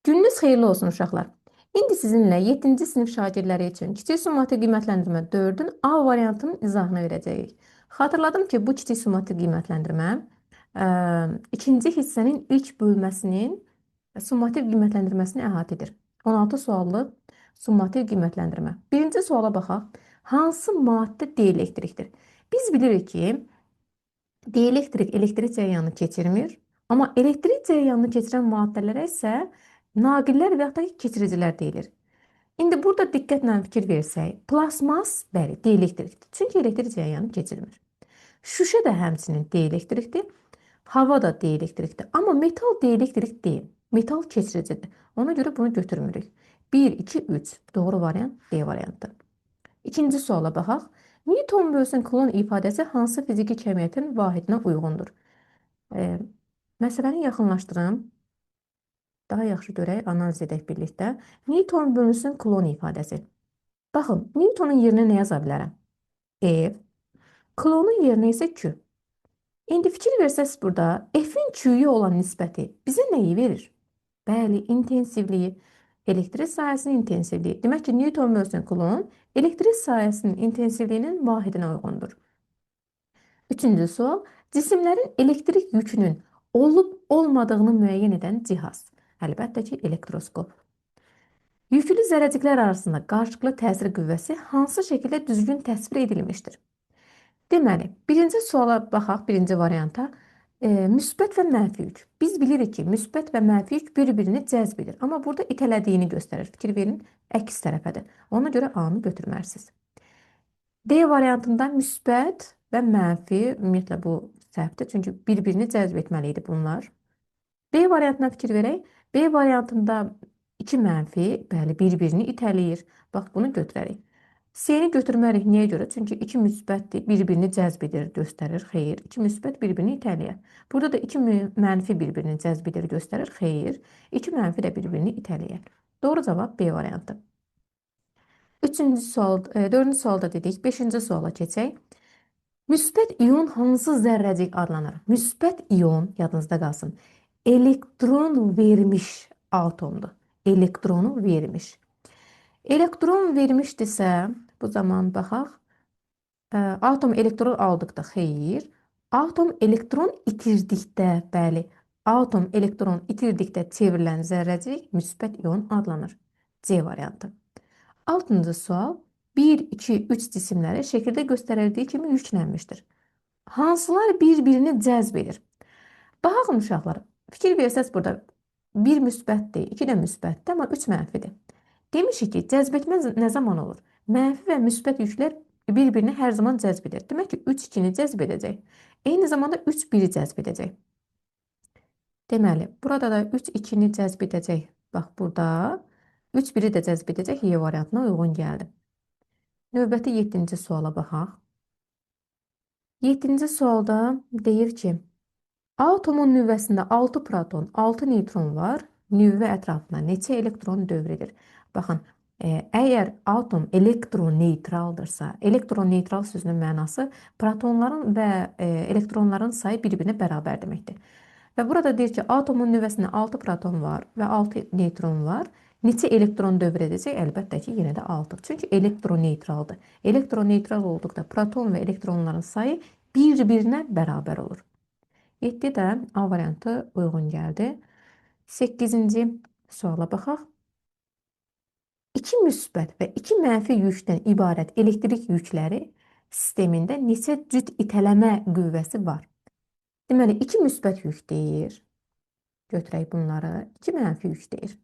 Gününüz xeyirli olsun uşaqlar. İndi sizinlə 7-ci sinif şagirdləri üçün kiçik summativ qiymətləndirmə 4-ün A variantının izahını verəcəyik. Xatırladım ki, bu kiçik summativ qiymətləndirmə ikinci hissənin ilk bölməsinin summativ qiymətləndirməsini əhatə edir. 16 suallı summativ qiymətləndirmə. Birinci suala baxaq. Hansı maddə dielektrikdir? Biz bilirik ki, dielektrik elektrik cərəyanını keçirmir, amma elektrik cərəyanını keçirən maddələrə isə naqillər və yaxud da keçiricilər deyilir. İndi burada diqqətlə fikir versək, plasmas, bəli, dielektrikdir. Çünki elektrik cərəyanı keçirmir. Şüşə də həmçinin dielektrikdir, hava da dielektrikdir. Amma metal dielektrik deyil, metal keçiricidir. Ona görə bunu götürmürük. 1, 2, 3. Doğru variant D variantdır. İkinci suala baxaq. Newton bölsün klon ifadəsi hansı fiziki kəmiyyətin vahidinə uyğundur? Məsələni yaxınlaşdırım. Daha yaxşı görək, analiz edək birlikdə. Newton bölünsün klon ifadəsi. Baxın, Newtonun yerinə nə yaza bilərəm? F. Klonun yerinə isə Q. İndi fikir versəz burada F-in Q-yə olan nisbəti bizə nəyi verir? Bəli, intensivliyi. Elektrik sahəsinin intensivliyi. Demək ki, Newton bölsün klon elektrik sahəsinin intensivliyinin vahidinə uyğundur. Üçüncü sual. Cisimlərin elektrik yükünün olub-olmadığını müəyyən edən cihaz. Əlbəttə ki, elektroskop. Yüklü zərrəciklər arasında qarşılıqlı təsir qüvvəsi hansı şəkildə düzgün təsvir edilmişdir? Deməli, birinci suala baxaq, birinci varianta. Müsbət və mənfi yük. Biz bilirik ki, müsbət və mənfi yük bir-birini cəzb edir. Amma burada itələdiyini göstərir. Fikir verin, əks tərəfədir. Ona görə A-nı götürməlisiniz. D variantında müsbət və mənfi, ümumiyyətlə bu səhvdir. Çünki bir-birini cəzb etməli idi bunlar. B variantına fikir verək. B variantında 2 mənfi, bəli, bir-birini itələyir. Bax, bunu götürərik. C-ni götürmərik. Niyə görə? Çünki 2 müsbətdir, bir-birini cəzb edir, göstərir. Xeyr. 2 müsbət bir-birini itələyir. Burada da 2 mənfi bir-birini cəzb edir, göstərir. Xeyr. 2 mənfi də bir-birini itələyir. Doğru cavab B variantı. Dördüncü sualda dedik. Beşinci suala keçək. Müsbət ion hansı zərrəcik adlanır? Müsbət ion, yadınızda qalsın, elektron vermiş atomdur. Elektronu vermiş. Elektron vermişdirsə, bu zaman baxaq, atom elektron aldıqda xeyir, atom elektron itirdikdə, bəli, atom elektron itirdikdə çevrilən zərrəcik müsbət ion adlanır. C variantı. Altıncı sual, 1, 2, 3 cisimləri şəkildə göstərildiyi kimi yüklənmişdir. Hansılar bir-birini cəzb edir? Baxın uşaqlar, fikir versəz burada 1 müsbətdir, 2 də müsbətdir, amma 3 mənfidir. Demişik ki, cəzb etmə nə zaman olur? Mənfi və müsbət yüklər bir-birini hər zaman cəzb edir. Demək ki, 3 2-ni cəzb edəcək. Eyni zamanda 3 1-i cəzb edəcək. Deməli, burada da 3 2-ni cəzb edəcək. Bax, burada 3 1-i də cəzb edəcək. Y variantına uyğun gəldi. Növbəti 7-ci suala baxaq. 7-ci sualda deyir ki, atomun nüvəsində 6 proton, 6 neytron var. Nüvə ətrafına neçə elektron dövr edir? Baxın, əgər atom elektroneytraldırsa, elektroneytral sözünün mənası protonların və elektronların sayı bir-birinə bərabər deməkdir. Və burada deyir ki, atomun nüvəsində 6 proton var və 6 neytron var. Neçə elektron dövr edəcək? Əlbəttə ki, yenə də 6. Çünki elektroneytraldır. Elektroneytral olduqda proton və elektronların sayı bir-birinə bərabər olur. 7 də A variantı uyğun gəldi. 8-ci suala baxaq. 2 müsbət və 2 mənfi yükdən ibarət elektrik yükləri sistemində neçə cüt itələmə qüvvəsi var? Deməli, 2 müsbət yük deyir. Götürək bunları. 2 mənfi yük deyir.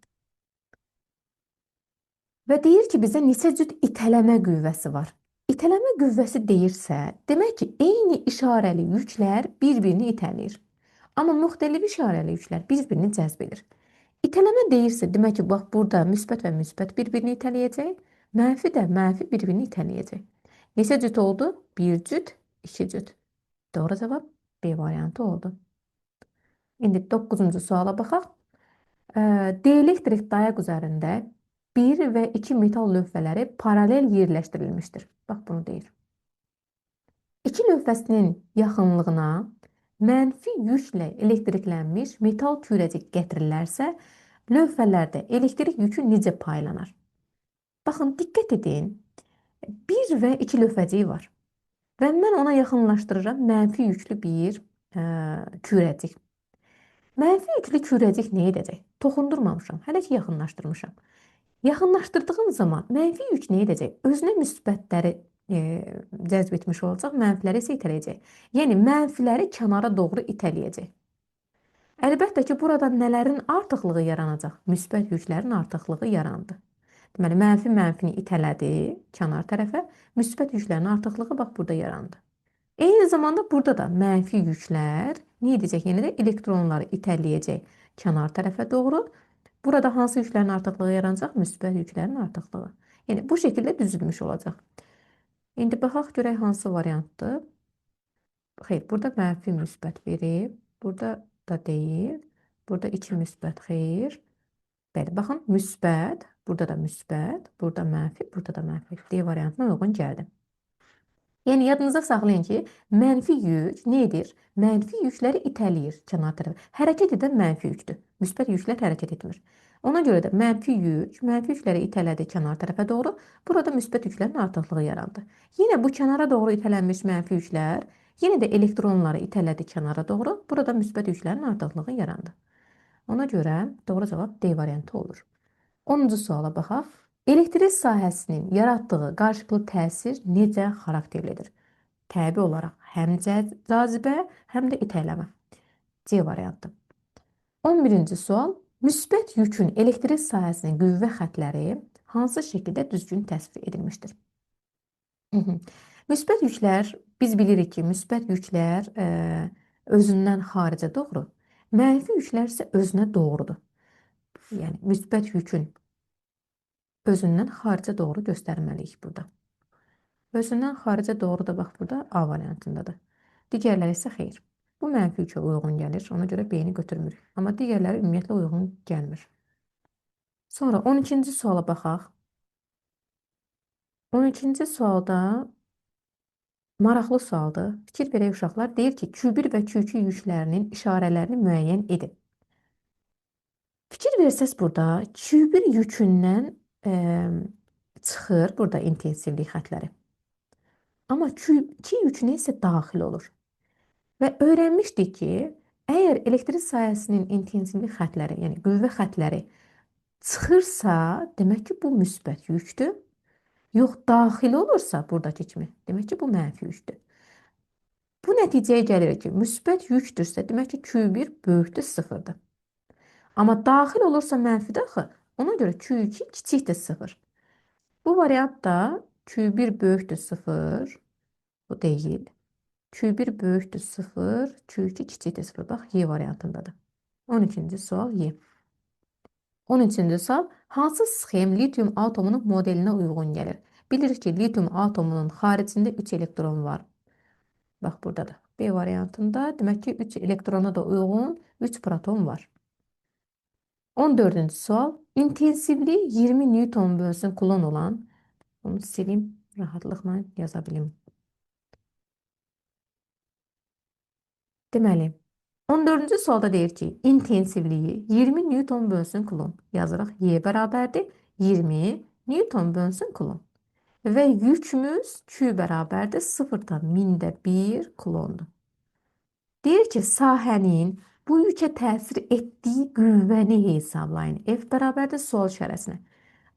Və deyir ki, bizə neçə cüt itələmə qüvvəsi var. İtələmə qüvvəsi deyirsə, demək ki, eyni işarəli yüklər bir-birini itələyir. Amma müxtəlif işarəli yüklər bir-birini cəzb edir. İtələmə deyirsə, demək ki, bax, burada müsbət və müsbət bir-birini itələyəcək, mənfi də mənfi bir-birini itələyəcək. Neçə cüt oldu? 1 cüt, 2 cüt. Doğru cavab B variantı oldu. İndi 9-cu suala baxaq. Dielektrik dayaq üzərində 1 və 2 metal lövhələri paralel yerləşdirilmişdir. Bax, bunu deyir. 2 lövhəsinin yaxınlığına mənfi yüklə elektriklənmiş metal kürəcik gətirilərsə, Lövhələrdə elektrik yükü necə paylanır? Baxın, diqqət edin. Bir və iki lövhəcik var. Və mən ona yaxınlaşdırıram mənfi yüklü bir kürəcik. Mənfi yüklü kürəcik nə edəcək? Toxundurmamışam, hələ ki yaxınlaşdırmışam. Yaxınlaşdırdığım zaman mənfi yük nə edəcək? Özünə müsbətləri cəzb etmiş olacaq, mənfiləri isə itələyəcək. Yəni, mənfiləri kənara doğru itələyəcək. Əlbəttə ki, burada nələrin artıqlığı yaranacaq? Müsbət yüklərin artıqlığı yarandı. Deməli, mənfi mənfini itələdi kənar tərəfə, müsbət yüklərin artıqlığı bax burada yarandı. Eyni zamanda burada da mənfi yüklər nə edəcək? Yəni də elektronları itələyəcək kənar tərəfə doğru. Burada hansı yüklərin artıqlığı yaranacaq? Müsbət yüklərin artıqlığı. Yəni bu şəkildə düzülmüş olacaq. İndi baxaq görək hansı variantdır. Xeyr, burada mənfi müsbət verib. Burada da deyil. Burada 2 müsbət, xeyr. Bəli, baxın, müsbət, burada da müsbət, burada mənfi, burada da mənfi. D variantına uyğun gəldi. Yəni, yadınızda saxlayın ki, mənfi yük nə edir? Mənfi yükləri itələyir kənar tərəfə. Hərəkət edən mənfi yükdür. Müsbət yüklər hərəkət etmir. Ona görə də mənfi yükləri itələdi kənar tərəfə doğru. Burada müsbət yüklərin artıqlığı yarandı. Yenə bu kənara doğru itələnmiş mənfi yüklər, yenə də elektronları itələdi kənara doğru. Burada müsbət yüklərin artıqlığı yarandı. Ona görə doğru cavab D variantı olur. 10-cu suala baxaq. Elektrik sahəsinin yaratdığı qarşılıqlı təsir necə xarakterlidir? Təbii olaraq həm cazibə, həm də itələmə. C variantı. 11-ci sual. Müsbət yükün elektrik sahəsinin qüvvə xətləri hansı şəkildə düzgün təsvir edilmişdir? Müsbət yüklər, biz bilirik ki, müsbət yüklər özündən xaricə doğru, mənfi yüklər isə özünə doğrudur. Yəni, müsbət yükün özündən xaricə doğru göstərməliyik burada. Özündən xaricə doğru da bax burada A variantındadır. Digərləri isə xeyr. Bu mənfi yükə uyğun gəlir, ona görə B-ni götürmürük. Amma digərləri ümumiyyətlə uyğun gəlmir. Sonra 12-ci suala baxaq. 12-ci sualda maraqlı sualdır. Fikir verək uşaqlar. Deyir ki, Q1 və Q2 yüklərinin işarələrini müəyyən edin. Fikir versəz burada Q1 yükündən çıxır burada intensivlik xətləri. Amma Q2 yükünə isə daxil olur. Və öyrənmişdik ki, əgər elektrik sahəsinin intensivlik xətləri, yəni qüvvə xətləri çıxırsa, demək ki, bu müsbət yükdür. Yox, daxil olursa buradakı kimi, demək ki, bu mənfi yükdür. Bu nəticəyə gəlir ki, müsbət yükdürsə, demək ki, Q1 böyükdür, sıfırdır. Amma daxil olursa mənfidir axı, ona görə Q2 kiçikdir, sıfır. Bu variantda Q1 böyükdür, sıfır, bu deyil. Q1 böyükdür 0, Q2 kiçikdir 0. Bax, Y variantındadır. 12-ci sual Y. 13-cü sual. Hansı sxem litium atomunun modelinə uyğun gəlir? Bilirik ki, litium atomunun xaricində 3 elektron var. Bax, buradadır. B variantında demək ki, 3 elektrona da uyğun 3 proton var. 14-cü sual. İntensivliyi 20 Newton bölsün kulon olan, onu silim, rahatlıqla yaza bilim. Deməli, 14-cü sualda deyir ki, intensivliyi 20 Newton bölsün kulon. Yazırıq, Y bərabərdir 20 Newton bölsün kulon. Və yükümüz Q bərabərdir 0,1 kulondur. Deyir ki, sahənin bu yükə təsir etdiyi qüvvəni hesablayın. F bərabərdir sual işarəsinə.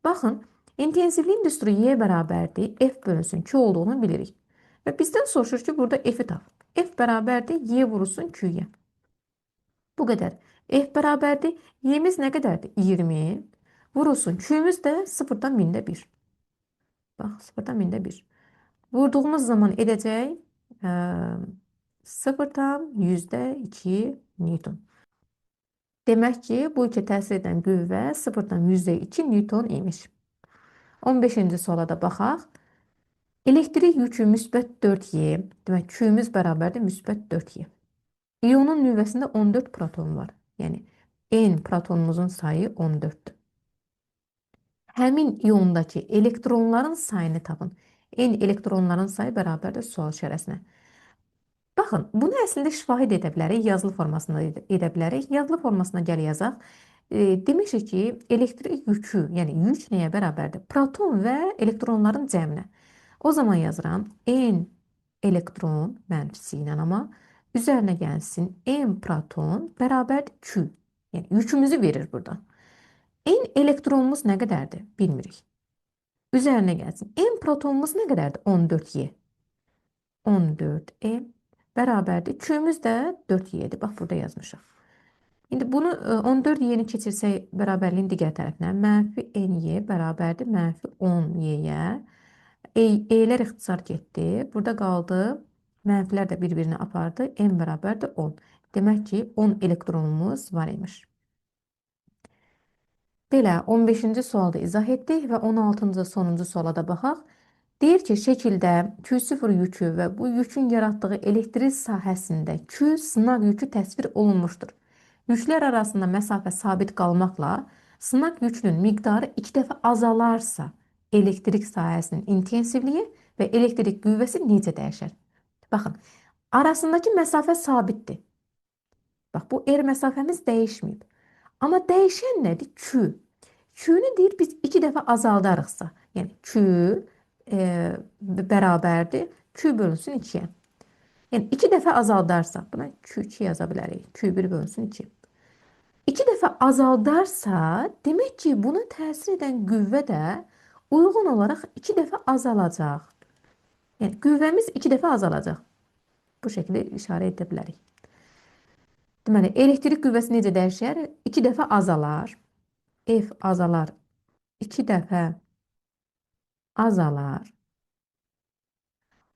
Baxın, intensivliyin düsturu Y bərabərdir F bölünsün Q olduğunu bilirik. Və bizdən soruşur ki, burada F-i tap. F bərabərdir Y vurulsun Q-yə. Bu qədər. F bərabərdir. Y-miz nə qədərdir? 20. Vurulsun. Q-miz də 0,1. Bax, 0,1. Vurduğumuz zaman edəcək 0,2 Newton. Demək ki, bu iki təsir edən qüvvə 0,2 Newton imiş. 15-ci suala da baxaq. Elektrik yükü müsbət 4Y. Demək, Q-miz bərabərdir müsbət 4Y. İyonun nüvəsində 14 proton var. Yəni, N protonumuzun sayı 14-dür. Həmin iyondakı elektronların sayını tapın. N elektronların sayı bərabərdir sual işarəsinə. Baxın, bunu əslində şifahi edə bilərik, yazılı formasında edə bilərik. Yazılı formasına gəl yazaq. Demişik ki, elektrik yükü, yəni yük nəyə bərabərdir? Proton və elektronların cəminə. O zaman yazıram n elektron mənfisi ilə, amma üzərinə gəlsin n proton bərabərdir q. Yəni yükümüzü verir burada. N elektronumuz nə qədərdir? Bilmirik. Üzərinə gəlsin. N protonumuz nə qədərdir? 14y. 14e bərabərdir. Q'müz də 4y'dir. Bax, burada yazmışıq. İndi bunu 14 y'ni keçirsək bərabərliyin digər tərəfinə, mənfi ny bərabərdir mənfi 10y'yə. E'lər ixtisar getdi. Burada qaldı. Mənfilər də bir-birini apardı. N bərabərdir 10. Demək ki, 10 elektronumuz var imiş. Belə 15-ci sualda izah etdik və 16-cı sonuncu suala da baxaq. Deyir ki, şəkildə Q0 yükü və bu yükün yaratdığı elektrik sahəsində Q sınaq yükü təsvir olunmuşdur. Yüklər arasında məsafə sabit qalmaqla sınaq yükünün miqdarı 2 dəfə azalarsa elektrik sahəsinin intensivliyi və elektrik qüvvəsi necə dəyişər? Baxın, arasındakı məsafə sabitdir. Bax, bu R məsafəmiz dəyişməyib. Amma dəyişən nədir? Q. Q-nü deyir biz 2 dəfə azaldarıqsa, yəni Q bərabərdir Q bölünsün 2-yə. Yəni 2 dəfə azaldarsaq, buna Q2 yaza bilərik. Q1 bölünsün 2. 2 dəfə azaldarsa, demək ki, buna təsir edən qüvvə də uyğun olaraq 2 dəfə azalacaq. Yəni qüvvəmiz 2 dəfə azalacaq. Bu şəkildə işarə edə bilərik. Deməli, elektrik qüvvəsi necə dəyişər? 2 dəfə azalar. F azalar. 2 dəfə azalar.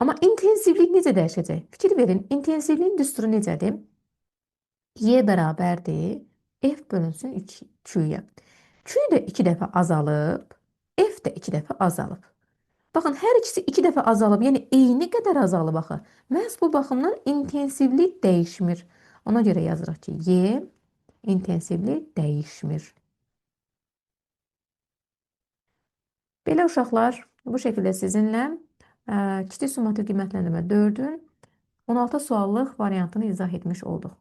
Amma intensivlik necə dəyişəcək? Fikir verin, intensivliyin düsturu necədir? Y bərabərdir F bölünsün Q-yə. Q də 2 dəfə azalıb, F də 2 dəfə azalıb. Baxın, hər ikisi 2 dəfə azalıb, yəni eyni qədər azalıb axı. Məhz bu baxımdan intensivlik dəyişmir. Ona görə yazırıq ki, Y intensivlik dəyişmir. Belə uşaqlar, bu şəkildə sizinlə kiçik summativ qiymətləndirmə 4-ün 16 suallıq variantını izah etmiş olduq.